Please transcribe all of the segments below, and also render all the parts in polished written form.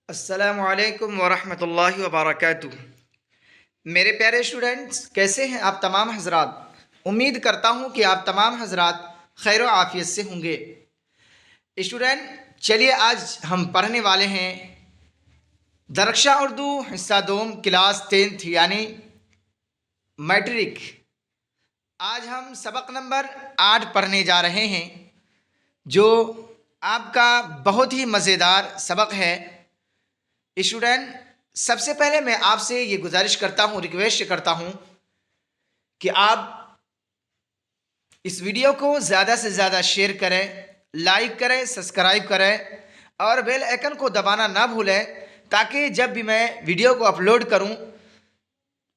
अस्सलामुअलैकुम वरहमतुल्लाहि वबरकातुह। मेरे प्यारे स्टूडेंट्स, कैसे हैं आप तमाम हजरात। उम्मीद करता हूं कि आप तमाम हजरात खैर व आफियत से होंगे। स्टूडेंट, चलिए आज हम पढ़ने वाले हैं दरक्षा उर्दू हिस्सा दोम क्लास 10th यानी मैट्रिक। आज हम सबक नंबर 8 पढ़ने जा रहे हैं, जो आपका बहुत ही मज़ेदार सबक है। स्टूडेंट, सबसे पहले मैं आपसे ये गुजारिश करता हूँ, रिक्वेस्ट करता हूँ कि आप इस वीडियो को ज़्यादा से ज़्यादा शेयर करें, लाइक करें, सब्सक्राइब करें और बेल आइकन को दबाना ना भूलें, ताकि जब भी मैं वीडियो को अपलोड करूं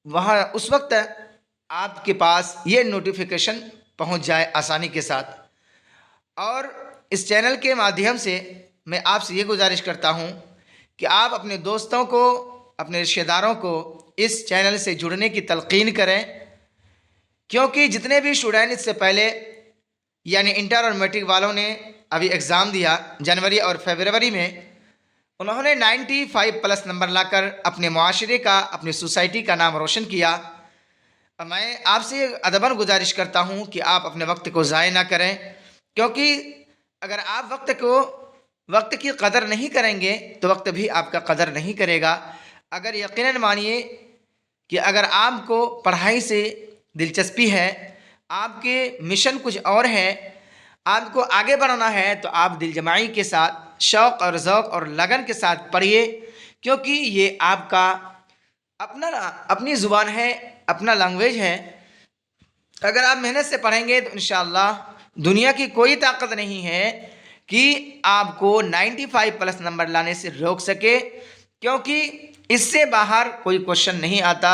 वहाँ उस वक्त आपके पास ये नोटिफिकेशन पहुंच जाए आसानी के साथ। और इस चैनल के माध्यम से मैं आपसे ये गुजारिश करता हूं कि आप अपने दोस्तों को, अपने रिश्तेदारों को इस चैनल से जुड़ने की तलकीन करें, क्योंकि जितने भी स्टूडेंट इससे पहले यानी इंटर और मैट्रिक वालों ने अभी एग्ज़ाम दिया जनवरी और फरवरी में, उन्होंने 95+ नंबर लाकर अपने मुआशरे का, अपनी सोसाइटी का नाम रोशन किया। मैं आपसे अदबन गुजारिश करता हूं कि आप अपने वक्त को ज़ाय ना करें, क्योंकि अगर आप वक्त की कदर नहीं करेंगे तो वक्त भी आपका कदर नहीं करेगा। अगर यकीनन मानिए कि अगर आपको पढ़ाई से दिलचस्पी है, आपके मिशन कुछ और है, आपको आगे बढ़ना है, तो आप दिलजमाई के साथ, शौक़ और ज़ौक़ और लगन के साथ पढ़िए, क्योंकि ये आपका अपनी ज़ुबान है, अपना लैंग्वेज है। अगर आप मेहनत से पढ़ेंगे तो इंशाअल्लाह दुनिया की कोई ताकत नहीं है कि आपको 95+ नंबर लाने से रोक सके, क्योंकि इससे बाहर कोई क्वेश्चन नहीं आता।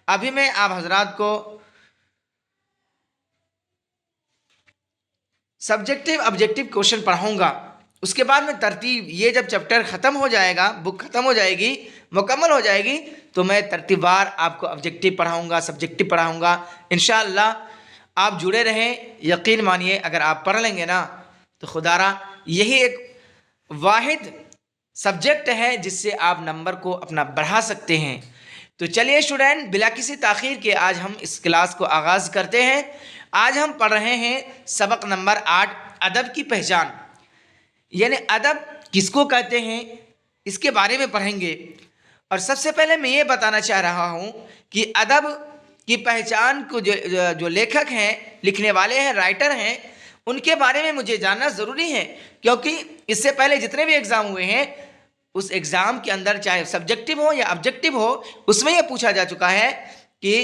अभी मैं आप हजरात को सब्जेक्टिव ऑब्जेक्टिव क्वेश्चन पढ़ाऊंगा। उसके बाद में तरतीब, ये जब चैप्टर ख़त्म हो जाएगा, बुक ख़त्म हो जाएगी, मुकम्मल हो जाएगी, तो मैं तरतीबवार आपको ऑब्जेक्टिव पढ़ाऊंगा, सब्जेक्टिव पढ़ाऊंगा। इंशाअल्लाह आप जुड़े रहें। यकीन मानिए, अगर आप पढ़ लेंगे ना तो खुदारा यही एक वाहिद सब्जेक्ट है जिससे आप नंबर को अपना बढ़ा सकते हैं। तो चलिए स्टूडेंट, बिला किसी ताख़ीर के आज हम इस क्लास को आगाज़ करते हैं। आज हम पढ़ रहे हैं सबक नंबर 8, अदब की पहचान। यानी अदब किसको कहते हैं, इसके बारे में पढ़ेंगे। और सबसे पहले मैं ये बताना चाह रहा हूँ कि अदब की पहचान को जो लेखक हैं, लिखने वाले हैं, राइटर हैं, उनके बारे में मुझे जानना ज़रूरी है, क्योंकि इससे पहले जितने भी एग्ज़ाम हुए हैं उस एग्ज़ाम के अंदर, चाहे सब्जेक्टिव हो या ऑब्जेक्टिव हो, उसमें यह पूछा जा चुका है कि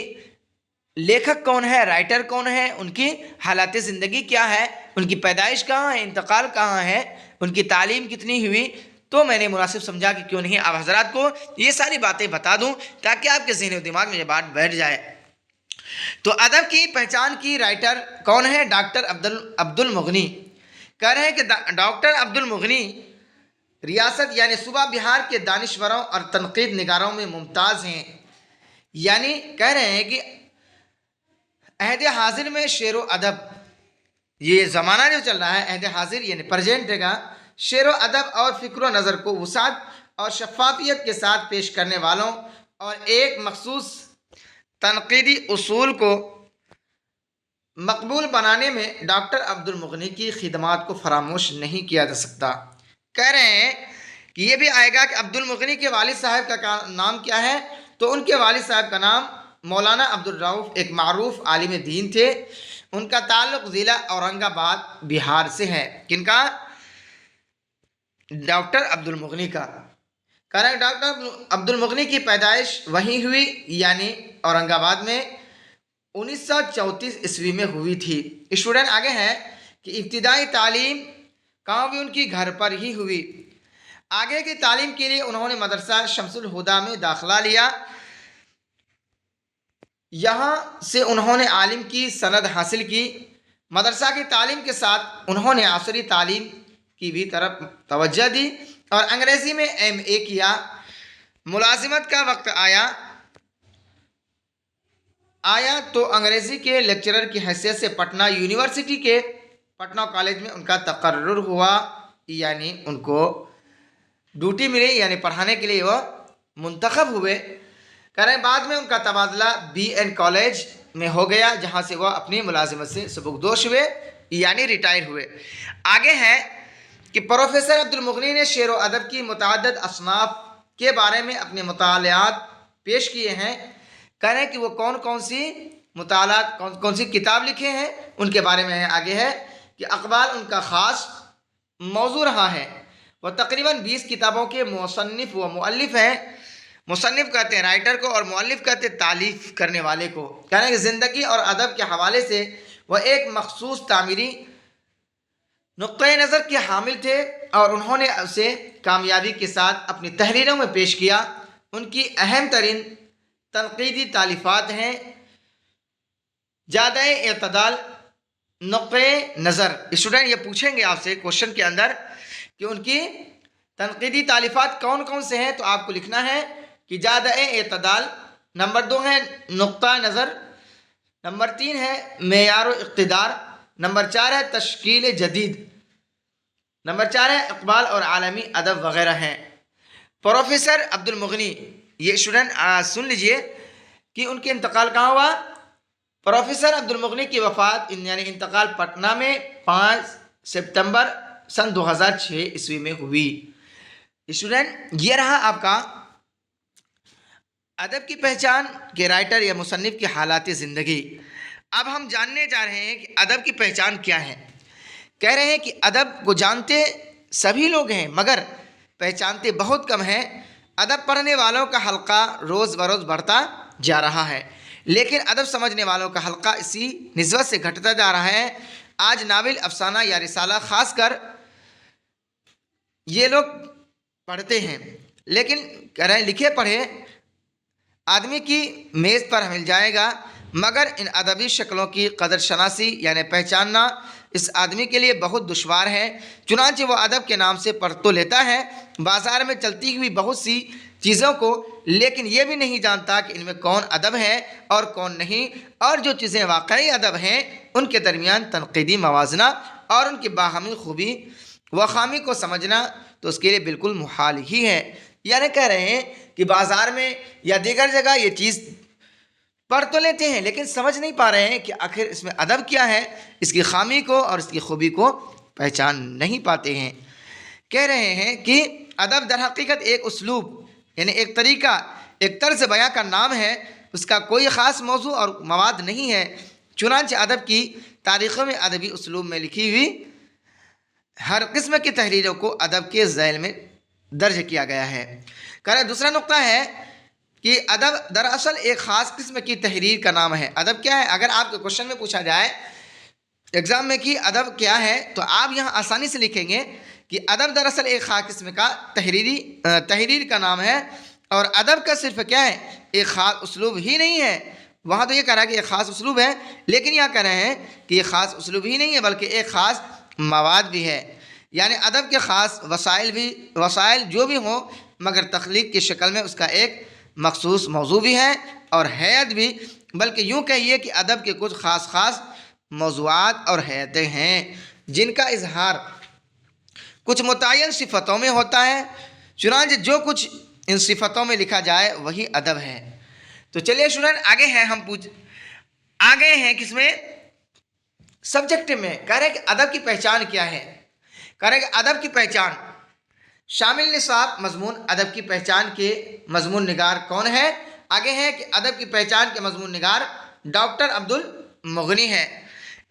लेखक कौन है, राइटर कौन है, उनकी हालात ज़िंदगी क्या है, उनकी पैदाइश कहाँ है, इंतकाल कहाँ है, उनकी तालीम कितनी हुई। तो मैंने मुनासिब समझा कि क्यों नहीं आप हजरात को ये सारी बातें बता दूं, ताकि आपके ज़हन व दिमाग में ये बात बैठ जाए। तो अदब की पहचान की राइटर कौन है? डॉक्टर अब्दुल मुगनी। कह रहे हैं कि डॉक्टर अब्दुल मुगनी रियासत यानी सूबा बिहार के दानिश्वरों और तनकीद निगारों में मुमताज़ हैं। यानी कह रहे हैं कि अहद हाजिर में शेर व अदब, ये ज़माना जो चल रहा है, अहद हाजिर यानी प्रेजेंट का, शेर व अदब और फ़िक्र नज़र को वसात और शफाफियत के साथ पेश करने वालों और एक मखसूस तनकीदी उसूल को मकबूल बनाने में डॉक्टर अब्दुल मुगनी की खिदमात को फरामोश नहीं किया जा सकता। कह रहे हैं कि ये भी आएगा कि अब्दुल मुगनी के वालिद साहब का नाम क्या है, तो उनके वालिद साहब का नाम मौलाना अब्दुल रऊफ़, एक मारूफ आलिम दीन थे। उनका ताल्लुक़ ज़िला औरंगाबाद बिहार से है। किनका? डॉक्टर अब्दुल मुगनी का। कह रहे हैं डॉक्टर अब्दुल मुगनी की पैदाइश वहीं हुई, यानी औरंगाबाद में 1934 ईस्वी में हुई थी। स्टूडेंट आगे हैं कि इब्तिदाई तालीम कहाँ हुई? उनकी घर पर ही हुई। आगे की तालीम के लिए उन्होंने मदरसा शमसुल हुदा में दाखिला लिया। यहाँ से उन्होंने आलिम की सनद हासिल की। मदरसा की तालीम के साथ उन्होंने आसरी तालीम की भी तरफ तवज्जो दी और अंग्रेज़ी में MA किया। मुलाजिमत का वक्त आया तो अंग्रेज़ी के लेक्चरर की हैसियत से पटना यूनिवर्सिटी के पटना कॉलेज में उनका तकर्रुर हुआ, यानी उनको ड्यूटी मिली, यानी पढ़ाने के लिए वह मुंतखब हुए। कह रहे हैं बाद में उनका तबादला BN कॉलेज में हो गया, जहाँ से वह अपनी मुलाजिमत से सबकदोश हुए, यानी रिटायर हुए। आगे है कि प्रोफेसर अब्दुल मुगनी ने शेर व अदब की मुतअद्दिद असनाफ के बारे में अपने मुतालात पेश किए हैं। कह रहे हैं कि वो कौन कौन सी मुतालात, कौन कौन सी किताब लिखे हैं, उनके बारे में है। आगे है कि अक़बाल उनका ख़ास मौजू रहा है। वह तकरीबन 20 किताबों के मुसन्निफ़ व मुअल्लिफ़ हैं। मुसन्निफ़ कहते हैं राइटर को, और मुअल्लिफ़ कहते हैं तालीफ़ करने वाले को। कह रहे हैं कि ज़िंदगी और अदब के हवाले से वह एक मखसूस तामीरी नुक्ते नज़र के हामिल थे, और उन्होंने उसे कामयाबी के साथ अपनी तहरीरों में पेश किया। उनकी अहम तरीन तनक़ीदी तालीफ़ात हैं ज़्यादा एतदाल, नुक्ते नज़र। स्टूडेंट ये पूछेंगे आपसे क्वेश्चन के अंदर कि उनकी तनक़ीदी तालीफ़ात कौन कौन से हैं, तो आपको लिखना है कि ज़्यादा एतदाल, नंबर 2 है नुक्ता नज़र, नंबर 3 है मेयार व इक़्तिदार, नंबर 4 है तश्कील जदीद, नंबर 4 है इक़बाल और आलमी अदब वगैरह हैं। प्रोफेसर अब्दुल मुगनी, ये स्टूडेंट सुन लीजिए कि उनके इंतकाल कहाँ हुआ। प्रोफेसर अब्दुल मुगनी की वफ़ात यानी इंतकाल पटना में 5 सितंबर सन 2006 ईस्वी में हुई। स्टूडेंट ये रहा आपका अदब की पहचान के राइटर या मुसन्निफ़ की हालात ज़िंदगी। अब हम जानने जा रहे हैं कि अदब की पहचान क्या है। कह रहे हैं कि अदब को जानते सभी लोग हैं, मगर पहचानते बहुत कम हैं। अदब पढ़ने वालों का हल्का रोज़ बरोज़ बढ़ता जा रहा है, लेकिन अदब समझने वालों का हल्का इसी निस्बत से घटता जा रहा है। आज नावल, अफसाना या रिसाला ख़ासकर ये लोग पढ़ते हैं, लेकिन कह रहे हैं लिखे पढ़े आदमी की मेज़ पर मिल जाएगा, मगर इन अदबी शक्लों की कदर शनासी यानी पहचानना इस आदमी के लिए बहुत दुश्वार है। चुनांचे वह अदब के नाम से पढ़ तो लेता है बाज़ार में चलती हुई बहुत सी चीज़ों को, लेकिन ये भी नहीं जानता कि इनमें कौन अदब है और कौन नहीं, और जो चीज़ें वाकई अदब हैं उनके दरमियान तनक़ीदी मवाजना और उनकी बाहमी खूबी व खामी को समझना तो उसके लिए बिल्कुल मुहाल ही है। यानी कह रहे हैं कि बाज़ार में या दीगर जगह ये चीज़ पढ़ तो लेते हैं, लेकिन समझ नहीं पा रहे हैं कि आखिर इसमें अदब क्या है, इसकी खामी को और इसकी खूबी को पहचान नहीं पाते हैं। कह रहे हैं कि अदब दर हकीकत एक उसलूब यानी एक तरीका, एक तर्ज बयां का नाम है, उसका कोई ख़ास मौजू और मवाद नहीं है। चुनांचे अदब की तारीख़ों में अदबी उसलूब में लिखी हुई हर किस्म की तहरीरों को अदब के ज़ैल में दर्ज किया गया है। कह रहे दूसरा नुक्ता है कि अदब दरअसल एक ख़ास किस्म की तहरीर का नाम है। अदब क्या है? अगर आपके क्वेश्चन में पूछा जाए एग्ज़ाम में कि अदब क्या है, तो आप यहाँ आसानी से लिखेंगे कि अदब दरअसल एक ख़ास किस्म का तहरीर का नाम है। और अदब का सिर्फ क्या है, एक ख़ास उसलूब ही नहीं है। वहाँ तो ये कह रहा है कि एक ख़ास उसलूब है, लेकिन यहाँ कह रहे हैं कि ये ख़ास उसलूब ही नहीं है बल्कि एक ख़ास मवाद भी है। यानी अदब के ख़ास वसाइल जो भी हों, मगर तख्लीक की शक्ल में उसका एक मखसूस मौजू भी है और हैत भी, बल्कि यूँ कहिए कि अदब के कुछ ख़ास मौज़ूआत और हैतें हैं जिनका इजहार कुछ मुतय्यन सिफ़तों में होता है। चुनांचे जो कुछ इन सिफ़तों में लिखा जाए वही अदब है। तो चलिए स्टूडेंट आगे हैं किसमें, सब्जेक्ट में। कह रहे हैं कि अदब की पहचान क्या है। कह रहे हैं कि अदब की पहचान शामिल निसाब मजमून अदब की पहचान के मजमून निगार कौन है। आगे है कि अदब की पहचान के मजमून निगार डॉक्टर अब्दुल मुगनी है।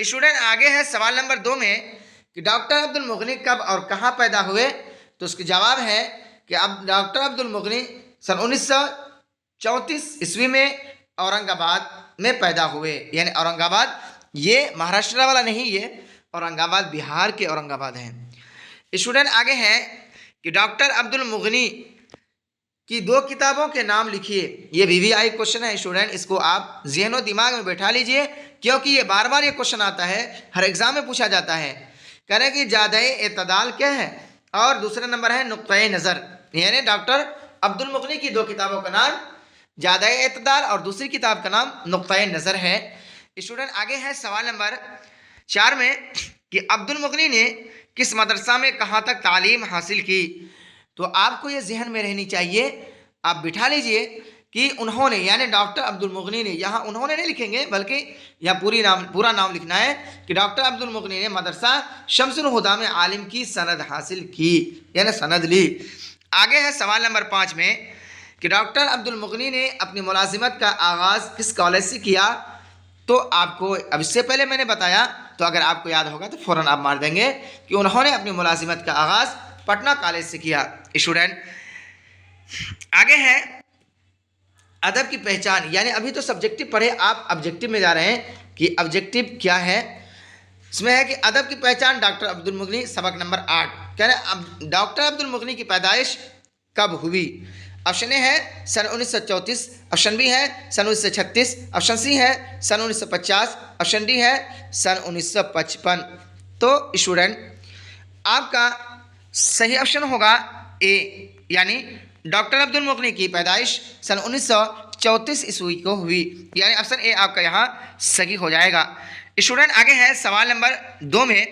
स्टूडेंट आगे है सवाल नंबर 2 में कि डॉक्टर अब्दुल मुगनी कब और कहाँ पैदा हुए, तो उसका जवाब है कि अब डॉक्टर अब्दुल मुगनी सन 1934 ईस्वी में औरंगाबाद में पैदा हुए। यानी औरंगाबाद ये महाराष्ट्र वाला नहीं, ये औरंगाबाद बिहार के औरंगाबाद हैं। स्टूडेंट आगे है कि डॉक्टर अब्दुल मुगनी की 2 किताबों के नाम लिखिए। ये VVI क्वेश्चन है स्टूडेंट, इसको आप ज़हन व दिमाग में बैठा लीजिए, क्योंकि ये बार बार ये क्वेश्चन आता है, हर एग्ज़ाम में पूछा जाता है। कह रहे हैं कि ज़्यादा एतदाल क्या है, और दूसरा नंबर है नुक्ता नज़र। यानी डॉक्टर अब्दुल मुगनी की 2 किताबों का नाम ज़्यादा एतदाल और दूसरी किताब का नाम नुक्ता नज़र है। स्टूडेंट आगे है सवाल नंबर 4 में कि अब्दुल मुगनी ने किस मदरसा में कहाँ तक तालीम हासिल की। तो आपको ये जहन में रहनी चाहिए, आप बिठा लीजिए कि उन्होंने यानी डॉक्टर अब्दुल मुगनी ने, यहाँ उन्होंने नहीं लिखेंगे बल्कि यहाँ पूरा नाम लिखना है कि डॉक्टर अब्दुल मुगनी ने मदरसा शम्सुल हुदा में आलिम की सनद हासिल की, यानी सनद ली। आगे है सवाल नंबर 5 में कि डॉक्टर अब्दुल मुगनी ने अपनी मुलाजिमत का आगाज़ किस कॉलेज से किया। तो आपको अब इससे पहले मैंने बताया, तो अगर आपको याद होगा तो फ़ौरन आप मार देंगे कि उन्होंने अपनी मुलाजिमत का आगाज़ पटना कॉलेज से किया। स्टूडेंट आगे है अदब की पहचान, यानी अभी तो सब्जेक्टिव पढ़े, आप ऑब्जेक्टिव में जा रहे हैं कि ऑब्जेक्टिव क्या है। इसमें है कि अदब की पहचान डॉक्टर अब्दुल मुगनी, सबक नंबर 8। कह रहे अब डॉक्टर अब्दुल मुगनी की पैदाइश कब हुई। ऑप्शन ए है सन 1934, ऑप्शन बी है सन 1936, ऑप्शन सी है सन 1950, ऑप्शन डी है सन 1955। तो स्टूडेंट आपका सही ऑप्शन होगा ए, यानी डॉक्टर अब्दुल मुगनी की पैदाइश सन 1934 ईस्वी को हुई, यानी ऑप्शन ए आपका यहाँ सही हो जाएगा। स्टूडेंट आगे है सवाल नंबर 2 में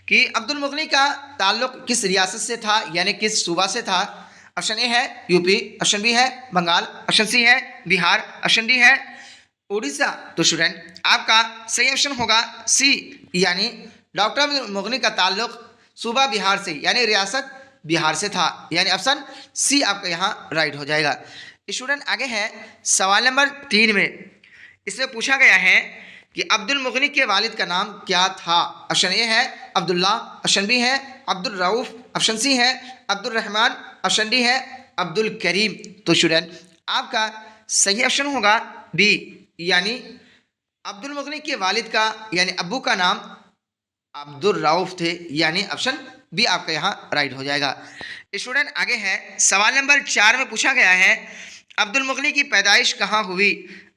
कि अब्दुल मुगनी का ताल्लुक किस रियासत से था, यानी किस सूबा से था। ऑप्शन ए है यूपी, ऑप्शन बी है बंगाल, ऑप्शन सी है बिहार, ऑप्शन डी है उड़ीसा। तो स्टूडेंट आपका सही ऑप्शन होगा सी, यानी डॉक्टर अब्दुल मुगनी का ताल्लुक सूबा बिहार से यानी रियासत बिहार से था, यानी ऑप्शन सी आपका यहाँ राइट हो जाएगा। स्टूडेंट आगे है सवाल नंबर 3 में, इसमें पूछा गया है कि अब्दुल मुगनी के वालिद का नाम क्या था। ऑप्शन ए है अब्दुल्ला, ऑप्शन बी है अब्दुल रऊफ़, ऑप्शन सी है अब्दुल रहमान, ऑप्शन डी है अब्दुल करीम। तो स्टूडेंट आपका सही ऑप्शन होगा बी, यानी अब्दुल मुगनी के वालिद का यानी अब्बू का नाम अब्दुल रऊफ़ थे, यानी ऑप्शन बी आपका यहाँ राइट हो जाएगा। स्टूडेंट आगे है सवाल नंबर 4 में पूछा गया है अब्दुल मुगनी की पैदाइश कहाँ हुई।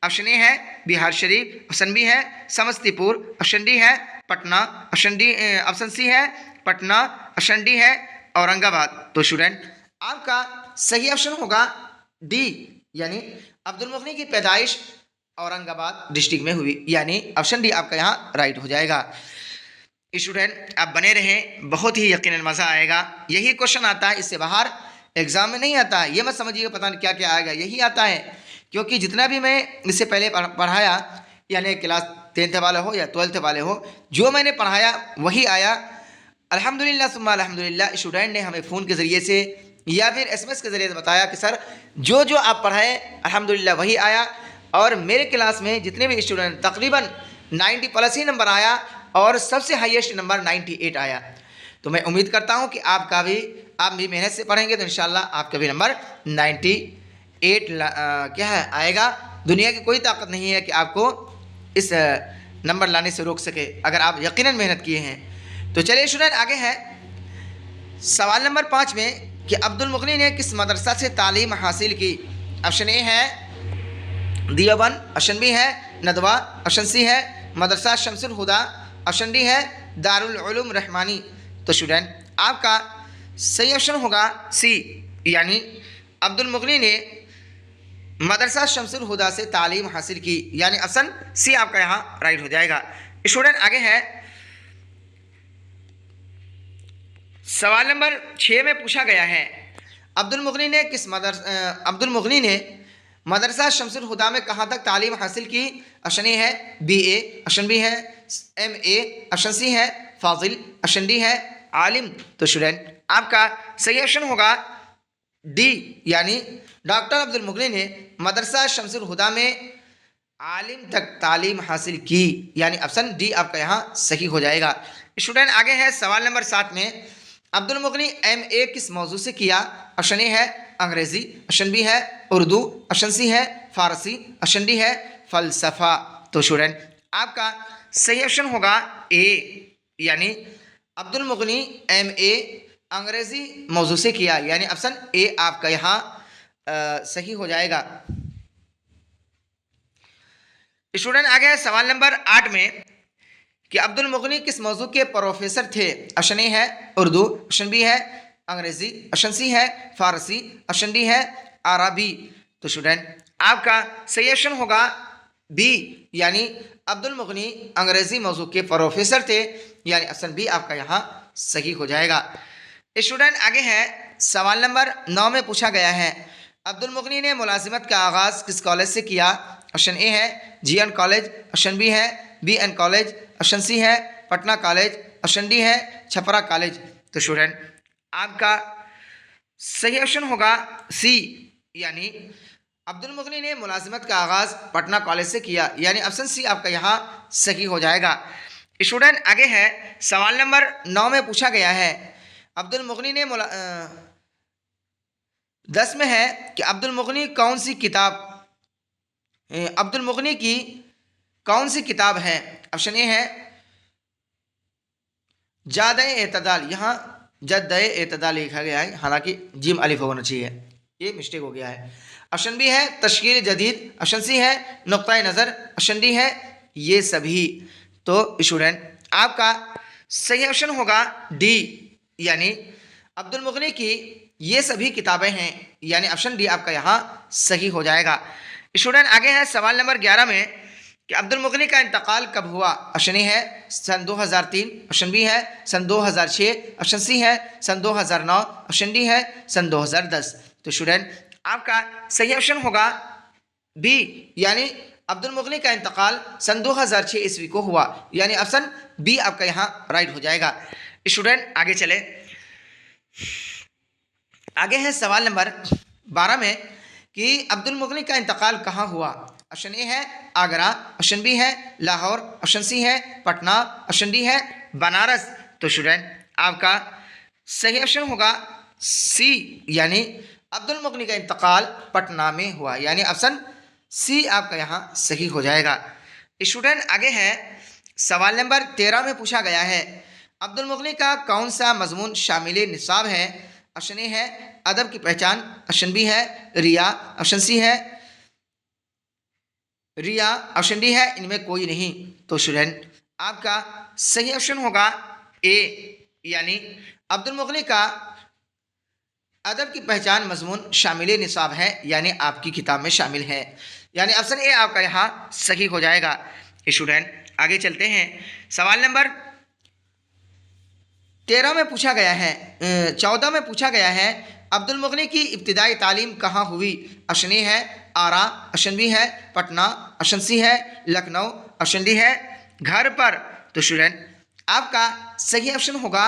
ऑप्शन ए है बिहार शरीफ, ऑप्शन बी है समस्तीपुर, ऑप्शन डी है पटना, ऑप्शन सी है पटना, ऑप्शन डी है औरंगाबाद। तो स्टूडेंट आपका सही ऑप्शन होगा डी, यानी अब्दुल मुगनी की पैदाइश औरंगाबाद डिस्ट्रिक्ट में हुई, यानी ऑप्शन डी आपका यहाँ राइट हो जाएगा। स्टूडेंट आप बने रहें, बहुत ही यकीनन मज़ा आएगा। यही क्वेश्चन आता है, इससे बाहर एग्ज़ाम में नहीं आता है। ये मत समझिएगा पता नहीं क्या क्या आएगा, यही आता है, क्योंकि जितना भी मैं इससे पहले पढ़ाया, यानी क्लास 10th वाले हो या 12th वाले हो, जो मैंने पढ़ाया वही आया। अल्हम्दुलिल्लाह सुम्मा अल्हम्दुलिल्लाह स्टूडेंट ने हमें फ़ोन के ज़रिए से या फिर SMS के ज़रिए से बताया कि सर जो जो आप पढ़ाए अल्हम्दुलिल्लाह वही आया। और मेरे क्लास में जितने भी स्टूडेंट तकरीबन 90+ ही नंबर आया और सबसे हाईएस्ट नंबर 98 आया। तो मैं उम्मीद करता हूं कि आप भी मेहनत से पढ़ेंगे तो इंशाल्लाह आपका भी नंबर 98 क्या है आएगा। दुनिया की कोई ताकत नहीं है कि आपको इस नंबर लाने से रोक सके, अगर आप यकीनन मेहनत किए हैं। तो चलिए स्टूडेंट आगे है सवाल नंबर 5 में कि अब्दुल मुगनी ने किस मदरसा से तालीम हासिल की। ऑप्शन ए है दियोबंद, ऑप्शन बी है नदवा, ऑप्शन सी है मदरसा शम्सुल हुदा, ऑप्शन डी है दारुल उलूम रहमानी। तो स्टूडेंट आपका सही ऑप्शन होगा सी, यानी अब्दुल मुगनी ने मदरसा शम्सुल हुदा से तालीम हासिल की, यानी ऑप्शन सी आपका यहाँ राइट हो जाएगा। स्टूडेंट आगे है सवाल नंबर 6 में पूछा गया है अब्दुल मुगनी ने मदरसा शम्सुल हुदा में कहाँ तक तालीम हासिल की। ऑप्शन ए है BA, ऑप्शन बी है MA, ऑप्शन सी है फाजिल, ऑप्शन डी है आलिम। तो स्टूडेंट आपका सही ऑप्शन होगा डी, यानी डॉक्टर अब्दुल मुगनी ने मदरसा शम्सुल हुदा में आलिम तक तालीम हासिल की, यानी ऑप्शन डी आपका यहाँ सही हो जाएगा। स्टूडेंट आगे है सवाल नंबर 7 में अब्दुल मुगनी MA किस मौजू से किया। ऑप्शन ए है अंग्रेज़ी, ऑप्शन बी है उर्दू, ऑप्शन सी है फ़ारसी, ऑप्शन डी है फ़लसफ़ा। तो स्टूडेंट आपका सही ऑप्शन होगा ए, यानी अब्दुल मुगनी MA अंग्रेज़ी मौजू से किया, यानी ऑप्शन ए आपका यहाँ सही हो जाएगा। स्टूडेंट आगे है सवाल नंबर 8 में कि अब्दुल मुगनी किस मौजू के प्रोफेसर थे। ऑप्शन ए है उर्दू, ऑप्शन बी है अंग्रेज़ी, ऑप्शन सी है फ़ारसी, ऑप्शन डी है अरबी। तो स्टूडेंट आपका सही ऑप्शन होगा बी, यानी अब्दुल मुगनी अंग्रेज़ी मौजू के प्रोफेसर थे, यानी ऑप्शन बी आपका यहाँ सही हो जाएगा। स्टूडेंट आगे है सवाल नंबर 9 में पूछा गया है, अब्दुल मुगनी ने मुलाजिमत का आगाज़ किस कॉलेज से किया? ऑप्शन ए है जीएन कॉलेज, ऑप्शन बी है बीएन कॉलेज, ऑप्शन सी है पटना कॉलेज, ऑप्शन डी है छपरा कॉलेज। तो स्टूडेंट आपका सही ऑप्शन होगा सी, यानी अब्दुल मुगनी ने मुलाजिमत का आगाज़ पटना कॉलेज से किया, यानी ऑप्शन सी आपका यहाँ सही हो जाएगा। स्टूडेंट आगे है, सवाल नंबर 9 में पूछा गया है, अब्दुल मुगनी ने 10 में है कि अब्दुल मुगनी कौन सी किताब अब्दुल मुगनी की कौन सी किताब है? ऑप्शन ए है जाद-ए-एतदाल, यहाँ जद-ए-एतदाल लिखा गया है, हालांकि जिम अलिफ होना चाहिए, ये मिस्टेक हो गया है। ऑप्शन बी है तश्कील जदीद, ऑप्शन सी है नुक्ता नज़र, ऑप्शन डी है ये सभी। तो स्टूडेंट आपका सही ऑप्शन होगा डी, यानी अब्दुल मुगनी की ये सभी किताबें हैं, यानी ऑप्शन डी आपका यहाँ सही हो जाएगा। स्टूडेंट आगे है सवाल नंबर 11 में कि अब्दुल मुगनी का इंतकाल कब हुआ? ऑप्शन ए है सन 2003, ऑप्शन बी है सन 2006, ऑप्शन सी है सन 2009, ऑप्शन डी है सन 2010। तो स्टूडेंट आपका सही ऑप्शन होगा बी, यानी अब्दुल मुगनी का इंतकाल सन 2006 ईस्वी को हुआ, यानी ऑप्शन बी आपका यहाँ राइट हो जाएगा। स्टूडेंट आगे चले, आगे है सवाल नंबर 12 में कि अब्दुल मुगनी का इंतकाल कहाँ हुआ? ऑप्शन ए है आगरा, ऑप्शन बी है लाहौर, ऑप्शन सी है पटना, ऑप्शन डी है बनारस। तो स्टूडेंट आपका सही ऑप्शन होगा सी, यानी अब्दुल मुगनी का इंतकाल पटना में हुआ, यानी ऑप्शन सी आपका यहाँ सही हो जाएगा। स्टूडेंट आगे है सवाल नंबर 13 में पूछा गया है, अब्दुल मुगनी का कौन सा मजमून शामिल निसाब है? ऑप्शन ए है अदब की पहचान, ऑप्शन बी है रिया, ऑप्शन सी है रिया, ऑप्शन डी है इनमें कोई नहीं। तो स्टूडेंट आपका सही ऑप्शन होगा ए, यानी अब्दुल मुगनी का अदब की पहचान मजमून शामिल निसाब है, यानी आपकी किताब में शामिल है, यानी ऑप्शन ए आपका यहाँ सही हो जाएगा। स्टूडेंट आगे चलते हैं, सवाल नंबर 13 में पूछा गया है 14 में पूछा गया है, अब्दुल मुगनी की इब्तिदाई तालीम कहाँ हुई? ऑप्शन ए है आरा, ऑप्शन बी है पटना, ऑप्शन सी है लखनऊ, ऑप्शन डी है घर पर। तो स्टूडेंट आपका सही ऑप्शन होगा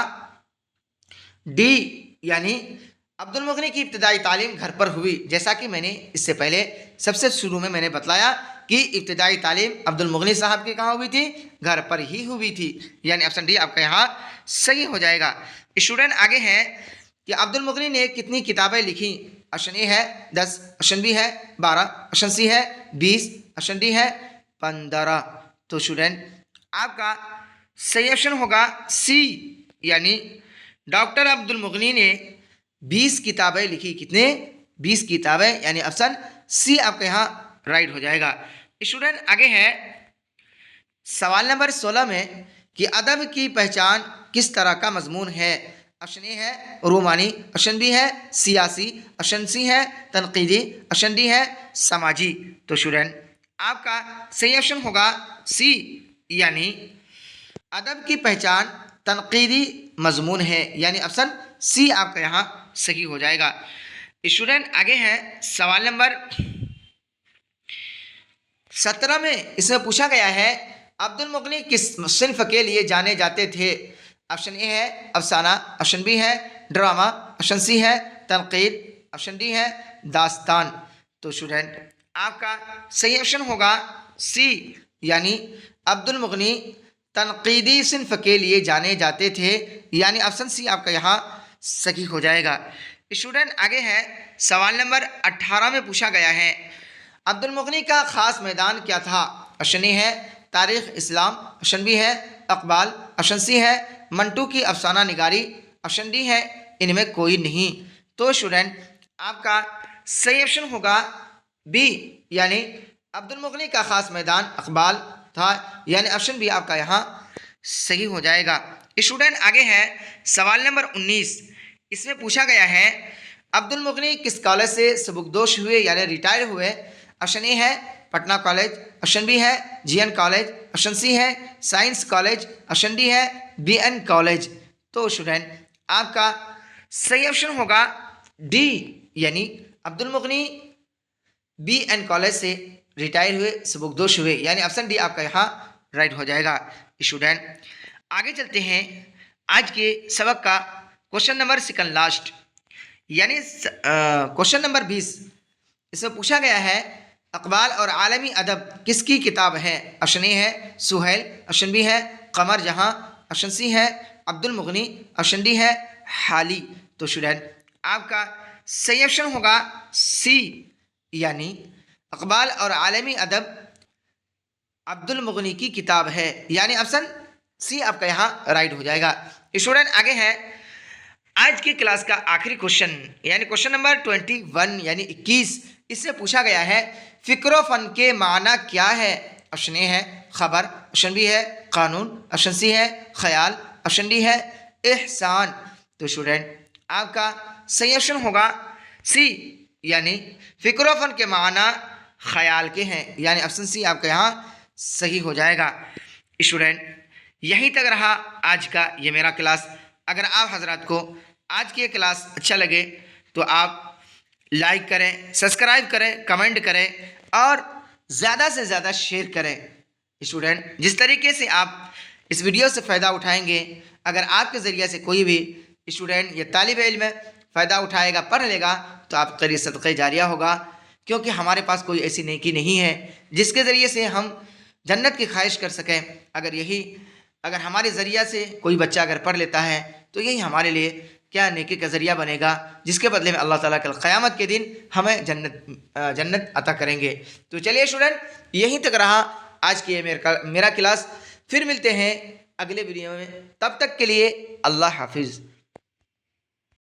डी, यानी अब्दुल मुगनी की इब्तिदाई तालीम घर पर हुई, जैसा कि मैंने इससे पहले सबसे शुरू में मैंने बताया कि इब्तिदाई तालीम अब्दुल मुगनी साहब की कहाँ हुई थी? घर पर ही हुई थी, यानी ऑप्शन डी आपका यहाँ सही हो जाएगा। स्टूडेंट आगे हैं कि अब्दुल मुगनी ने कितनी किताबें लिखी? ऑप्शन ए है 10, ऑप्शन बी है 12, ऑप्शन सी है 20, ऑप्शन डी है 15। तो स्टूडेंट आपका सही ऑप्शन होगा सी, यानी डॉक्टर अब्दुल मुगनी ने 20 किताबें लिखी। कितने? 20 किताबें, यानी ऑप्शन सी आपका यहाँ राइट हो जाएगा। स्टूडेंट आगे है सवाल नंबर 16 में कि अदब की पहचान किस तरह का मजमून है? ऑप्शन ए है रोमानी, ऑप्शन बी है सियासी, ऑप्शन सी है तनकीदी, ऑप्शन डी है समाजी। तो स्टूडेंट आपका सही ऑप्शन होगा सी, यानी अदब की पहचान तनकीदी मजमून है, यानी ऑप्शन सी आपका यहाँ सही हो जाएगा। स्टूडेंट आगे है सवाल नंबर 17 में, इसमें पूछा गया है अब्दुल मुगनी किस सिन्फ के लिए जाने जाते थे? ऑप्शन ए है अफसाना, ऑप्शन बी है ड्रामा, ऑप्शन सी है तनकीद, ऑप्शन डी है दास्तान। तो स्टूडेंट आपका सही ऑप्शन होगा सी, यानी अब्दुल मुगनी तनकीदी सिन्फ के लिए जाने जाते थे, यानी ऑप्शन सी आपका यहाँ सही हो जाएगा। स्टूडेंट आगे है सवाल नंबर 18 में पूछा गया है अब्दुल मुगनी का ख़ास मैदान क्या था? ऑप्शन ए है तारीख़ इस्लाम, ऑप्शन बी है अकबाल, ऑप्शन सी है मंटू की अफसाना निगारी, ऑप्शन डी है इनमें कोई नहीं। तो स्टूडेंट आपका सही ऑप्शन होगा बी, यानी अब्दुल मुगनी का ख़ास मैदान अकबाल था, यानी ऑप्शन बी आपका यहाँ सही हो जाएगा। स्टूडेंट आगे है सवाल नंबर 19, इसमें पूछा गया है अब्दुल मुगनी किस कॉलेज से सबकदोश हुए, यानी रिटायर हुए? ऑप्शन ए है पटना कॉलेज, ऑप्शन बी है जीएन कॉलेज, ऑप्शन सी है साइंस कॉलेज, ऑप्शन डी है बीएन कॉलेज। तो स्टूडेंट आपका सही ऑप्शन होगा डी यानी अब्दुल मुगनी BN कॉलेज से रिटायर हुए, सबकदोश हुए, यानी ऑप्शन डी आपका यहाँ राइट हो जाएगा। स्टूडेंट आगे चलते हैं आज के सबक का क्वेश्चन नंबर सेकंड लास्ट, यानी क्वेश्चन नंबर 20। इसमें पूछा गया है अकबाल और आलमी अदब किसकी किताब है? ऑप्शन ए है सुहेल, ऑप्शन बी है कमर जहां, ऑप्शन सी है अब्दुल मुगनी, ऑप्शन डी है हाली। तो स्टूडेंट आपका सही ऑप्शन होगा सी, यानी अकबाल और आलमी अदब अब्दुल मुगनी की किताब है, यानी ऑप्शन सी आपका यहाँ राइट हो जाएगा। स्टूडेंट आगे है आज की क्लास का आखिरी क्वेश्चन, यानी क्वेश्चन नंबर 21 यानी 21। इससे पूछा गया है फिक्र फन के माना क्या है? ऑप्शन ए है खबर, ऑप्शन बी है कानून, ऑप्शन सी है ख्याल, ऑप्शन डी है एहसान। तो स्टूडेंट आपका सही ऑप्शन होगा सी, यानी फिक्र फन के माना ख्याल के हैं, यानी ऑप्शन सी आपका यहाँ सही हो जाएगा। स्टूडेंट यहीं तक रहा आज का ये मेरा क्लास। अगर आप हजरात को आज की ये क्लास अच्छा लगे तो आप लाइक करें, सब्सक्राइब करें, कमेंट करें और ज़्यादा से ज़्यादा शेयर करें। स्टूडेंट जिस तरीके से आप इस वीडियो से फ़ायदा उठाएंगे, अगर आपके ज़रिए से कोई भी स्टूडेंट या तालिब इल्म फ़ायदा उठाएगा, पढ़ लेगा, तो आपके लिए सदक़े जारिया होगा, क्योंकि हमारे पास कोई ऐसी नेकी नहीं है जिसके ज़रिए से हम जन्नत की ख्वाहिश कर सकें। अगर हमारे ज़रिया से कोई बच्चा अगर पढ़ लेता है तो यही हमारे लिए क्या नेकी का ज़रिया बनेगा, जिसके बदले में अल्लाह ताला कल क़यामत के दिन हमें जन्नत अता करेंगे। तो चलिए स्टूडेंट यहीं तक रहा आज की मेरा क्लास। फिर मिलते हैं अगले वीडियो में, तब तक के लिए अल्लाह हाफिज़।